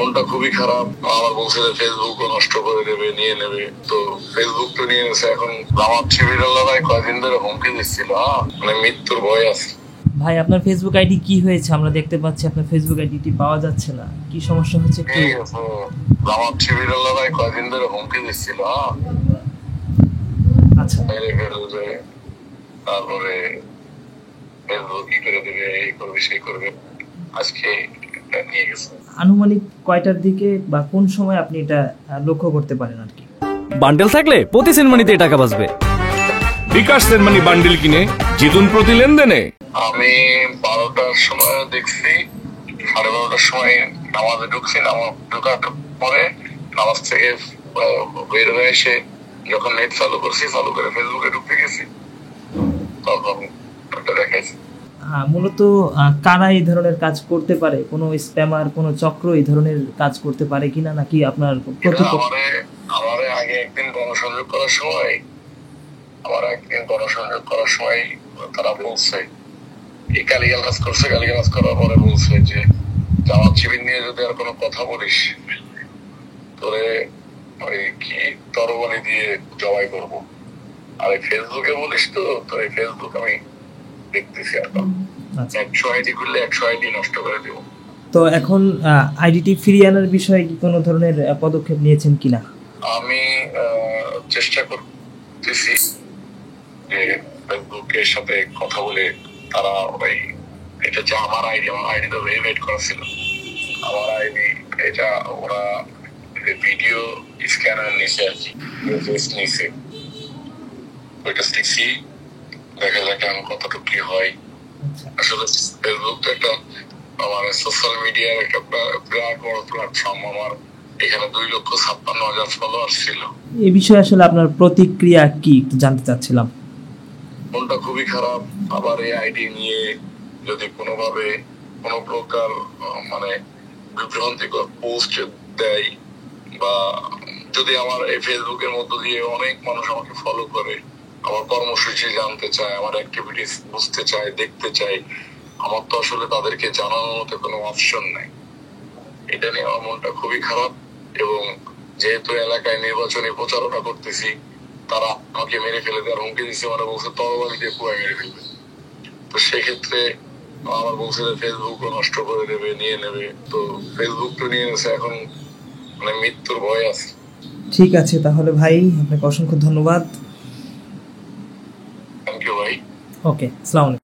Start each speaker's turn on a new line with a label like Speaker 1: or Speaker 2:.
Speaker 1: মনটা খুবই খারাপ। আমার বলছে যে ফেসবুকও নষ্ট করে দেবে, নিয়ে নেবে। তো ফেসবুক তো নিয়ে নেছে। এখন আমার শিবিরাল্লাহ ভাই কয়দিন ধরে হুমকি দিচ্ছিল, মানে মৃত্যুর ভয় আছে।
Speaker 2: ভাই আপনার ফেসবুক আইডি কি হয়েছে? আমরা দেখতে পাচ্ছি আপনার ফেসবুক আইডিটি পাওয়া যাচ্ছে না, কি সমস্যা হচ্ছে একটু?
Speaker 1: ঠিক আছে, আমার শিবিরাল্লাহ ভাই কয়দিন ধরে হুমকি দিচ্ছিল,
Speaker 2: আচ্ছা,
Speaker 1: মেরে ফেলবে, তারপরে ফেসবুক কি করে দেবে, এই করবে সেই করবে। আজকে নিয়ে গেছে।
Speaker 2: আনুমানিক কয়টার দিকে বা কোন সময় আপনি এটা লক্ষ্য করতে পারেন আর কি?
Speaker 3: বান্ডেল থাকলে প্রতি সেনমানিতে টাকা বাঁচবে।
Speaker 4: বিকাশ সেনমানি বান্ডেল কিনে জিতুন প্রতি লেনদেনে।
Speaker 1: আমি 12টার সময় দেখছি, 12:30টার সময় নামাজে ঢুকছি। নামাজ ঢোকার পরে নামাজ থেকে বের হয়ে এসে যখন নেট চালু করছি, চালু করে ফেসবুকে ঢুকতে গেছি, তখন একটা দেখাইছি।
Speaker 2: মূলত কারা এই ধরনের কাজ করতে পারে? কোনো স্প্যামার, কোনো চক্র এই ধরনের কাজ করতে পারে কিনা, নাকি আপনার প্রতিপক্ষ?
Speaker 1: আমারে আগে একদিন গণসংযোগ করার সময় তারা বলছে, এই গালিগালাজ করছে। গালিগালাজ করার পরে বলছে যে জামাত শিবির নিয়ে যদি আর কোনো কথা বলিস, তোরে ওই কি তরবারি দিয়ে জবাই করবো। আর এই ফেসবুকে বলিস তো, তোর এই ফেসবুক আমি দেখতেছি এখন।
Speaker 2: আচ্ছা,
Speaker 1: 100 আইডি খুললে 100 আইডি নষ্ট করে দেবো।
Speaker 2: তো এখন আইডিটি ফিরিয়ে আনার বিষয়ে কি কোনো ধরনের পদক্ষেপ নিয়েছেন কিনা?
Speaker 1: আমি চেষ্টা করতেছি যে ফেসবুকের সাথে কথা বলে তারা ওই, এটা যে আমার আইডি তো ভেরিফাইড করা ছিল, আমার আইডি এটা ওরা ভিডিও স্ক্যানার নিছে আর কি, নিছে। ওইটা দেখছি, দেখা যাক এখন কতটুকু কি হয়। আসলে ফেসবুক তো একটা আমার সোশ্যাল মিডিয়ার একটা বিরাট বড় প্ল্যাটফর্ম। আমার এখানে 2,56,000 ফলোয়ার ছিল।
Speaker 2: এই বিষয়ে আসলে আপনার প্রতিক্রিয়া কি একটু জানতে চাচ্ছিলাম।
Speaker 1: মনটা খুবই খারাপ। আবার এই আইডি নিয়ে যদি কোনোভাবে কোনো প্রকার মানে বিভ্রান্তিকর পোস্ট দেয়, বা যদি আমার এই ফেসবুকের মধ্য দিয়ে অনেক মানুষ আমাকে ফলো করে, আমার কর্মসূচি জানতে চায়, আমার অ্যাক্টিভিটিস বুঝতে চায়, দেখতে চায়, আমার তো আসলে তাদেরকে জানানোর মতো কোনো অপশন নাই। এটা নিয়ে আমার মনটা খুবই খারাপ। এবং যেহেতু এলাকায় নির্বাচনী প্রচারণা করতেছি, তারা আমাকে মেরে ফেলে দেওয়ার হুমকি দিচ্ছে। মানে বলছে তরবারি দিয়ে পুরো মেরে ফেলবে। তো সেক্ষেত্রে আমার বলছে যে ফেসবুকও নষ্ট করে দেবে, নিয়ে নেবে। তো ফেসবুক তো নিয়ে নেছে। এখন মানে মৃত্যুর ভয় আছে।
Speaker 2: ঠিক আছে, তাহলে ভাই আপনাকে অসংখ্য ধন্যবাদ।
Speaker 1: থ্যাংক ইউ ভাই।
Speaker 2: ওকে, আসসালামু আলাইকুম।